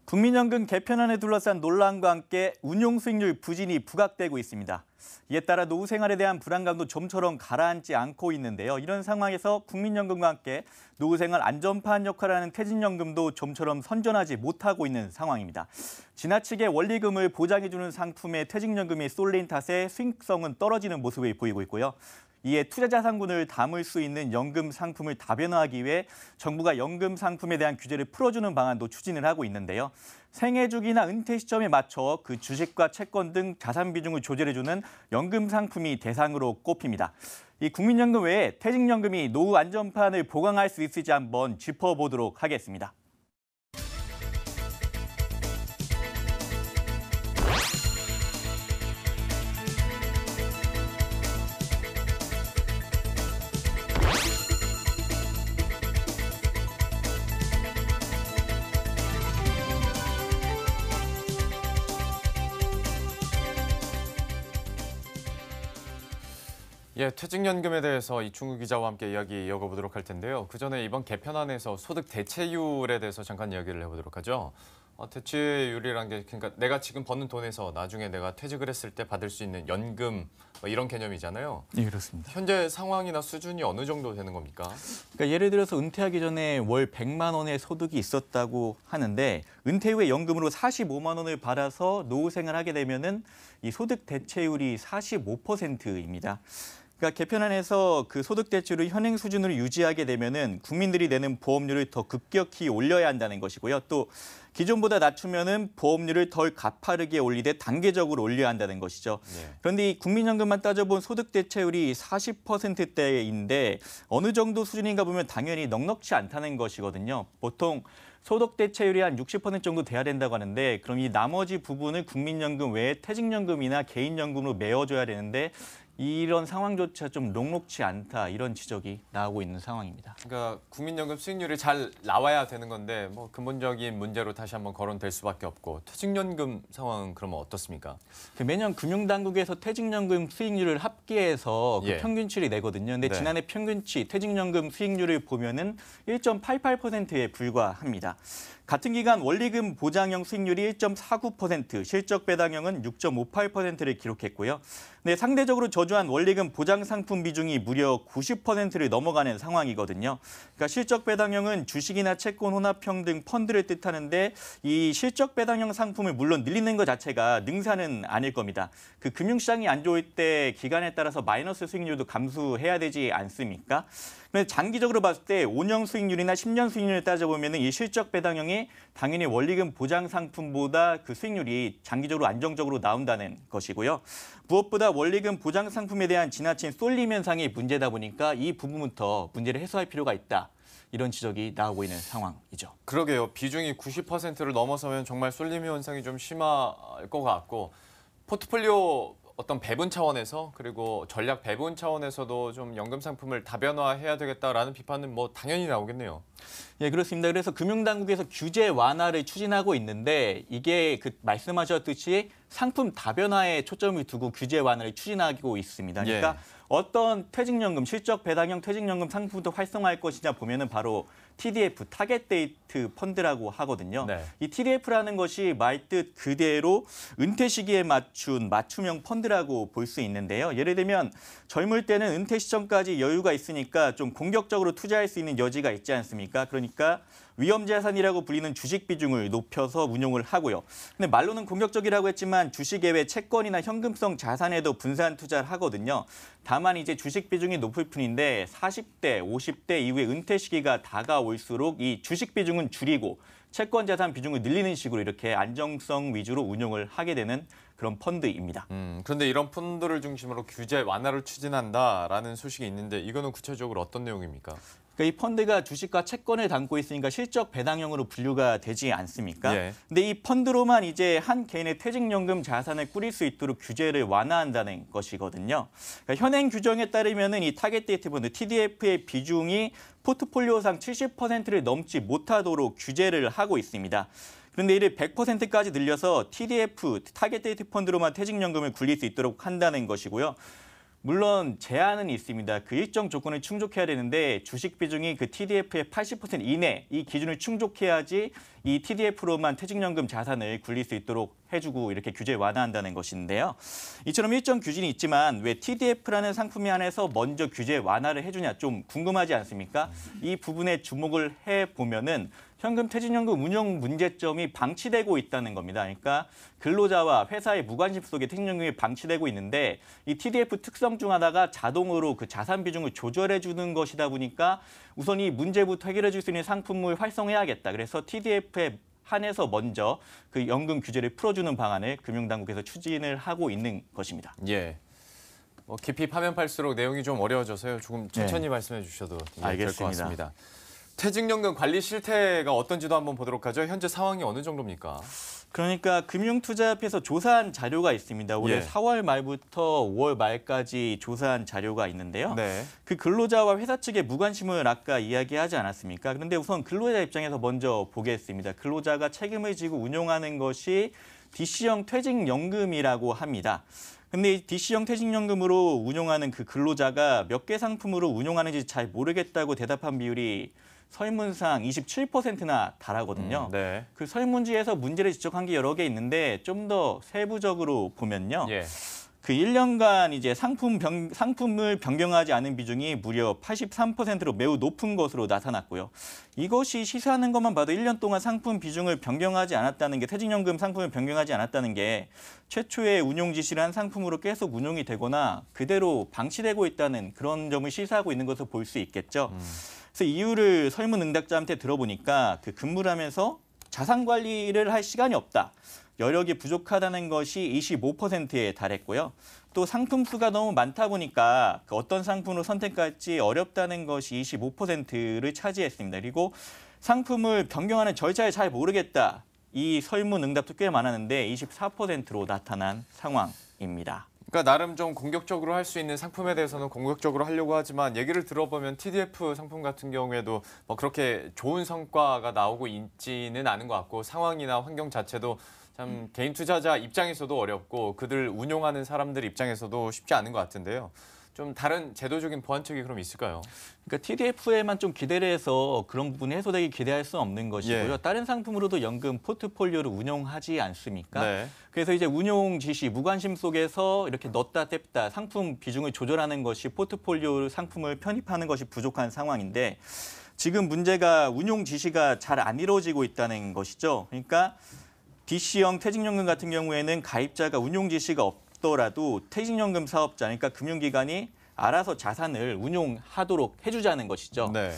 국민연금 개편안을 둘러싼 논란과 함께 운용 수익률 부진이 부각되고 있습니다. 이에 따라 노후 생활에 대한 불안감도 좀처럼 가라앉지 않고 있는데요. 이런 상황에서 국민연금과 함께 노후 생활 안전판 역할을 하는 퇴직연금도 좀처럼 선전하지 못하고 있는 상황입니다. 지나치게 원리금을 보장해주는 상품에 퇴직연금이 쏠린 탓에 수익성은 떨어지는 모습을 보이고 있고요. 이에 투자자산군을 담을 수 있는 연금 상품을 다변화하기 위해 정부가 연금 상품에 대한 규제를 풀어주는 방안도 추진을 하고 있는데요. 생애 주기나 은퇴 시점에 맞춰 그 주식과 채권 등 자산 비중을 조절해주는 연금 상품이 대상으로 꼽힙니다. 이 국민연금 외에 퇴직연금이 노후 안전판을 보강할 수 있을지 한번 짚어보도록 하겠습니다. 예, 퇴직연금에 대해서 이충우 기자와 함께 이야기 이어가보도록 할 텐데요. 그 전에 이번 개편안에서 소득 대체율에 대해서 잠깐 이야기를 해보도록 하죠. 대체율이란 게 그러니까 내가 지금 버는 돈에서 나중에 내가 퇴직을 했을 때 받을 수 있는 연금 이런 개념이잖아요. 네, 그렇습니다. 현재 상황이나 수준이 어느 정도 되는 겁니까? 그러니까 예를 들어서 은퇴하기 전에 월 100만 원의 소득이 있었다고 하는데 은퇴 후에 연금으로 45만 원을 받아서 노후 생활하게 되면은 이 소득 대체율이 45%입니다. 그러니까 개편안에서 그 소득 대체율을 현행 수준으로 유지하게 되면은 국민들이 내는 보험료를 더 급격히 올려야 한다는 것이고요. 또 기존보다 낮추면은 보험료를 덜 가파르게 올리되 단계적으로 올려야 한다는 것이죠. 네. 그런데 이 국민연금만 따져본 소득 대체율이 40%대인데 어느 정도 수준인가 보면 당연히 넉넉지 않다는 것이거든요. 보통 소득 대체율이 한 60% 정도 돼야 된다고 하는데 그럼 이 나머지 부분을 국민연금 외에 퇴직연금이나 개인연금으로 메워줘야 되는데 이런 상황조차 좀 녹록지 않다 이런 지적이 나오고 있는 상황입니다. 그러니까 국민연금 수익률이 잘 나와야 되는 건데 뭐 근본적인 문제로 다시 한번 거론될 수밖에 없고 퇴직연금 상황은 그러면 어떻습니까? 매년 금융당국에서 퇴직연금 수익률을 합계해서 그 예. 평균치를 내거든요. 근데 네. 지난해 평균치 퇴직연금 수익률을 보면은 1.88%에 불과합니다. 같은 기간 원리금 보장형 수익률이 1.49%, 실적 배당형은 6.58%를 기록했고요. 네, 상대적으로 저조한 원리금 보장 상품 비중이 무려 90%를 넘어가는 상황이거든요. 그러니까 실적 배당형은 주식이나 채권 혼합형 등 펀드를 뜻하는데 이 실적 배당형 상품을 물론 늘리는 것 자체가 능사는 아닐 겁니다. 그 금융시장이 안 좋을 때 기간에 따라서 마이너스 수익률도 감수해야 되지 않습니까? 그런데 장기적으로 봤을 때 5년 수익률이나 10년 수익률을 따져보면 이 실적 배당형이 당연히 원리금 보장 상품보다 그 수익률이 장기적으로 안정적으로 나온다는 것이고요. 무엇보다 원리금 보장 상품에 대한 지나친 쏠림 현상이 문제다 보니까 이 부분부터 문제를 해소할 필요가 있다. 이런 지적이 나오고 있는 상황이죠. 그러게요. 비중이 90%를 넘어서면 정말 쏠림 현상이 좀 심할 것 같고 포트폴리오 어떤 배분 차원에서 그리고 전략 배분 차원에서도 좀 연금 상품을 다변화해야 되겠다라는 비판은 뭐 당연히 나오겠네요. 예, 그렇습니다. 그래서 금융당국에서 규제 완화를 추진하고 있는데 이게 그 말씀하셨듯이 상품 다변화에 초점을 두고 규제 완화를 추진하고 있습니다. 그러니까 예. 어떤 퇴직연금, 실적 배당형 퇴직연금 상품부터 활성화할 것이냐 보면은 바로 TDF, 타겟 데이트 펀드라고 하거든요. 네. 이 TDF라는 것이 말 뜻 그대로 은퇴 시기에 맞춘 맞춤형 펀드라고 볼 수 있는데요. 예를 들면 젊을 때는 은퇴 시점까지 여유가 있으니까 좀 공격적으로 투자할 수 있는 여지가 있지 않습니까? 그러니까 위험자산이라고 불리는 주식 비중을 높여서 운용을 하고요. 근데 말로는 공격적이라고 했지만 주식 외에 채권이나 현금성 자산에도 분산 투자를 하거든요. 다만 이제 주식 비중이 높을 뿐인데 40대, 50대 이후에 은퇴 시기가 다가올수록 이 주식 비중은 줄이고 채권 자산 비중을 늘리는 식으로 이렇게 안정성 위주로 운용을 하게 되는 그런 펀드입니다. 그런데 이런 펀드를 중심으로 규제 완화를 추진한다라는 소식이 있는데 이거는 구체적으로 어떤 내용입니까? 그러니까 이 펀드가 주식과 채권을 담고 있으니까 실적 배당형으로 분류가 되지 않습니까? 예. 근데 이 펀드로만 이제 한 개인의 퇴직연금 자산을 꾸릴 수 있도록 규제를 완화한다는 것이거든요. 그러니까 현행 규정에 따르면은 이 타겟 데이트 펀드 TDF의 비중이 포트폴리오상 70%를 넘지 못하도록 규제를 하고 있습니다. 그런데 이를 100%까지 늘려서 TDF, 타겟 데이트 펀드로만 퇴직연금을 굴릴 수 있도록 한다는 것이고요. 물론 제한은 있습니다. 그 일정 조건을 충족해야 되는데 주식 비중이 그 TDF의 80% 이내 이 기준을 충족해야지 이 TDF로만 퇴직연금 자산을 굴릴 수 있도록 해주고 이렇게 규제 완화한다는 것인데요. 이처럼 일정 규진이 있지만 왜 TDF라는 상품에 한해서 먼저 규제 완화를 해주냐 좀 궁금하지 않습니까? 이 부분에 주목을 해보면은 현금 퇴직연금 운영 문제점이 방치되고 있다는 겁니다. 그러니까 근로자와 회사의 무관심 속에 퇴직연금이 방치되고 있는데 이 TDF 특성 중 하나가 자동으로 그 자산 비중을 조절해 주는 것이다 보니까 우선 이 문제부터 해결해 줄 수 있는 상품을 활성화해야겠다. 그래서 TDF에 한해서 먼저 그 연금 규제를 풀어주는 방안을 금융당국에서 추진을 하고 있는 것입니다. 예. 깊이 파면 팔수록 내용이 좀 어려워져서요. 조금 천천히 말씀해 주셔도 될 것 알겠습니다. 같습니다. 퇴직연금 관리 실태가 어떤지도 한번 보도록 하죠. 현재 상황이 어느 정도입니까? 그러니까 금융투자협회에서 조사한 자료가 있습니다. 올해 예. 4월 말부터 5월 말까지 조사한 자료가 있는데요. 네. 그 근로자와 회사 측의 무관심을 아까 이야기하지 않았습니까? 그런데 우선 근로자 입장에서 먼저 보겠습니다. 근로자가 책임을 지고 운용하는 것이 DC형 퇴직연금이라고 합니다. 근데 이 DC형 퇴직연금으로 운용하는 그 근로자가 몇 개 상품으로 운용하는지 잘 모르겠다고 대답한 비율이 설문상 27%나 달하거든요. 네. 그 설문지에서 문제를 지적한 게 여러 개 있는데 좀 더 세부적으로 보면요. 예. 그 1년간 이제 상품을 변경하지 않은 비중이 무려 83%로 매우 높은 것으로 나타났고요. 이것이 시사하는 것만 봐도 1년 동안 상품 비중을 변경하지 않았다는 게 퇴직연금 상품을 변경하지 않았다는 게 최초의 운용 지시를 한 상품으로 계속 운용이 되거나 그대로 방치되고 있다는 그런 점을 시사하고 있는 것을 볼 수 있겠죠. 그래서 이유를 설문 응답자한테 들어보니까 그 근무를 하면서 자산 관리를 할 시간이 없다. 여력이 부족하다는 것이 25%에 달했고요. 또 상품 수가 너무 많다 보니까 그 어떤 상품으로 선택할지 어렵다는 것이 25%를 차지했습니다. 그리고 상품을 변경하는 절차를 잘 모르겠다. 이 설문 응답도 꽤 많았는데 24%로 나타난 상황입니다. 그러니까 나름 좀 공격적으로 할 수 있는 상품에 대해서는 공격적으로 하려고 하지만 얘기를 들어보면 TDF 상품 같은 경우에도 뭐 그렇게 좋은 성과가 나오고 있지는 않은 것 같고 상황이나 환경 자체도 참 개인 투자자 입장에서도 어렵고 그들 운용하는 사람들 입장에서도 쉽지 않은 것 같은데요. 좀 다른 제도적인 보완책이 그럼 있을까요? 그러니까 TDF에만 좀 기대를 해서 그런 부분이 해소되기 기대할 수는 없는 것이고요. 예. 다른 상품으로도 연금 포트폴리오를 운용하지 않습니까? 네. 그래서 이제 운용 지시, 무관심 속에서 이렇게 넣었다 뗐다 상품 비중을 조절하는 것이 포트폴리오 상품을 편입하는 것이 부족한 상황인데 지금 문제가 운용 지시가 잘 안 이루어지고 있다는 것이죠. 그러니까 DC형 퇴직연금 같은 경우에는 가입자가 운용 지시가 없더라도 퇴직연금 사업자, 그러니까 금융기관이 알아서 자산을 운용하도록 해주자는 것이죠. 네.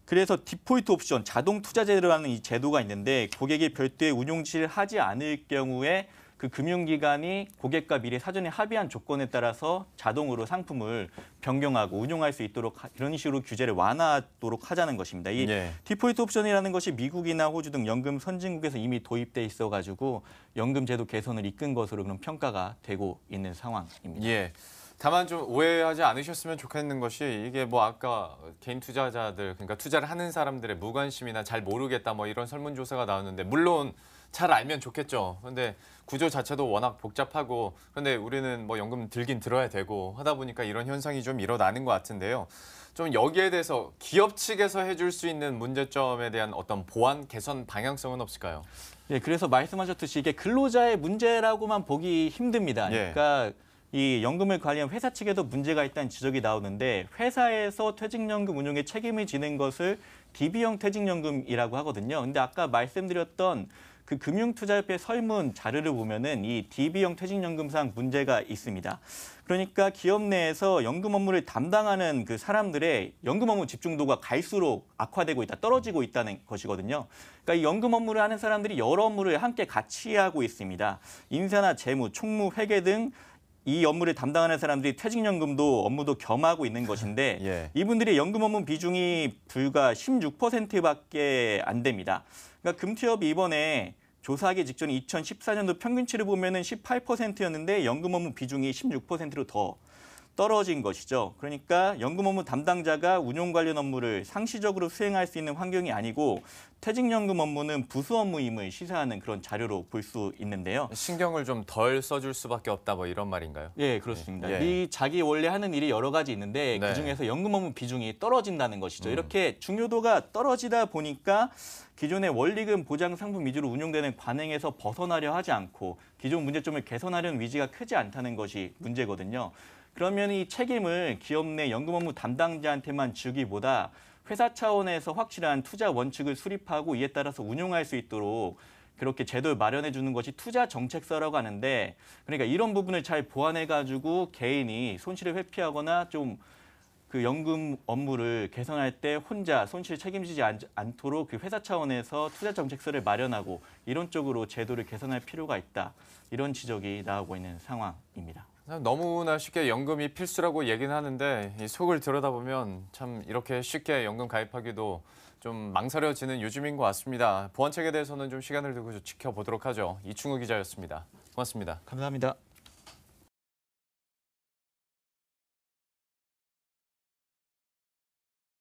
그래서 디폴트 옵션, 자동 투자 제도라는 이 제도가 있는데 고객이 별도의 운용 지시를 하지 않을 경우에 그 금융기관이 고객과 미리 사전에 합의한 조건에 따라서 자동으로 상품을 변경하고 운용할 수 있도록 이런 식으로 규제를 완화하도록 하자는 것입니다. 이 예. 디폴트 옵션이라는 것이 미국이나 호주 등 연금 선진국에서 이미 도입돼 있어가지고 연금 제도 개선을 이끈 것으로 그런 평가가 되고 있는 상황입니다. 예. 다만 좀 오해하지 않으셨으면 좋겠는 것이 이게 뭐 아까 개인 투자자들 그러니까 투자를 하는 사람들의 무관심이나 잘 모르겠다 뭐 이런 설문조사가 나왔는데 물론 잘 알면 좋겠죠. 그런데 구조 자체도 워낙 복잡하고 그런데 우리는 뭐 연금 들긴 들어야 되고 하다 보니까 이런 현상이 좀 일어나는 것 같은데요. 좀 여기에 대해서 기업 측에서 해줄 수 있는 문제점에 대한 어떤 보완 개선 방향성은 없을까요? 예, 그래서 말씀하셨듯이 이게 근로자의 문제라고만 보기 힘듭니다. 그러니까 이 연금을 관리한 회사 측에도 문제가 있다는 지적이 나오는데 회사에서 퇴직연금 운용에 책임을 지는 것을 DB형 퇴직연금이라고 하거든요. 근데 아까 말씀드렸던 그 금융투자협회 설문 자료를 보면은 이 DB형 퇴직연금상 문제가 있습니다. 그러니까 기업 내에서 연금 업무를 담당하는 그 사람들의 연금 업무 집중도가 갈수록 악화되고 있다, 떨어지고 있다는 것이거든요. 그러니까 이 연금 업무를 하는 사람들이 여러 업무를 함께 같이 하고 있습니다. 인사나 재무, 총무, 회계 등 이 업무를 담당하는 사람들이 퇴직연금도 업무도 겸하고 있는 것인데 예. 이분들의 연금 업무 비중이 불과 16%밖에 안 됩니다. 그러니까 금투협이 이번에 조사하기 직전 2014년도 평균치를 보면은 18%였는데 연금 업무 비중이 16%로 더 떨어진 것이죠. 그러니까 연금 업무 담당자가 운용 관련 업무를 상시적으로 수행할 수 있는 환경이 아니고 퇴직연금 업무는 부수 업무임을 시사하는 그런 자료로 볼 수 있는데요. 신경을 좀 덜 써줄 수밖에 없다 뭐 이런 말인가요? 예, 그렇습니다. 예. 이 자기 원래 하는 일이 여러 가지 있는데 네. 그중에서 연금 업무 비중이 떨어진다는 것이죠. 이렇게 중요도가 떨어지다 보니까 기존의 원리금 보장 상품 위주로 운용되는 관행에서 벗어나려 하지 않고 기존 문제점을 개선하려는 의지가 크지 않다는 것이 문제거든요. 그러면 이 책임을 기업 내 연금 업무 담당자한테만 주기보다 회사 차원에서 확실한 투자 원칙을 수립하고 이에 따라서 운용할 수 있도록 그렇게 제도를 마련해 주는 것이 투자 정책서라고 하는데 그러니까 이런 부분을 잘 보완해 가지고 개인이 손실을 회피하거나 좀 그 연금 업무를 개선할 때 혼자 손실 책임지지 않도록 그 회사 차원에서 투자 정책서를 마련하고 이런 쪽으로 제도를 개선할 필요가 있다. 이런 지적이 나오고 있는 상황입니다. 너무나 쉽게 연금이 필수라고 얘기는 하는데 이 속을 들여다보면 참 이렇게 쉽게 연금 가입하기도 좀 망설여지는 요즘인 것 같습니다. 보완책에 대해서는 좀 시간을 두고 지켜보도록 하죠. 이충우 기자였습니다. 고맙습니다. 감사합니다.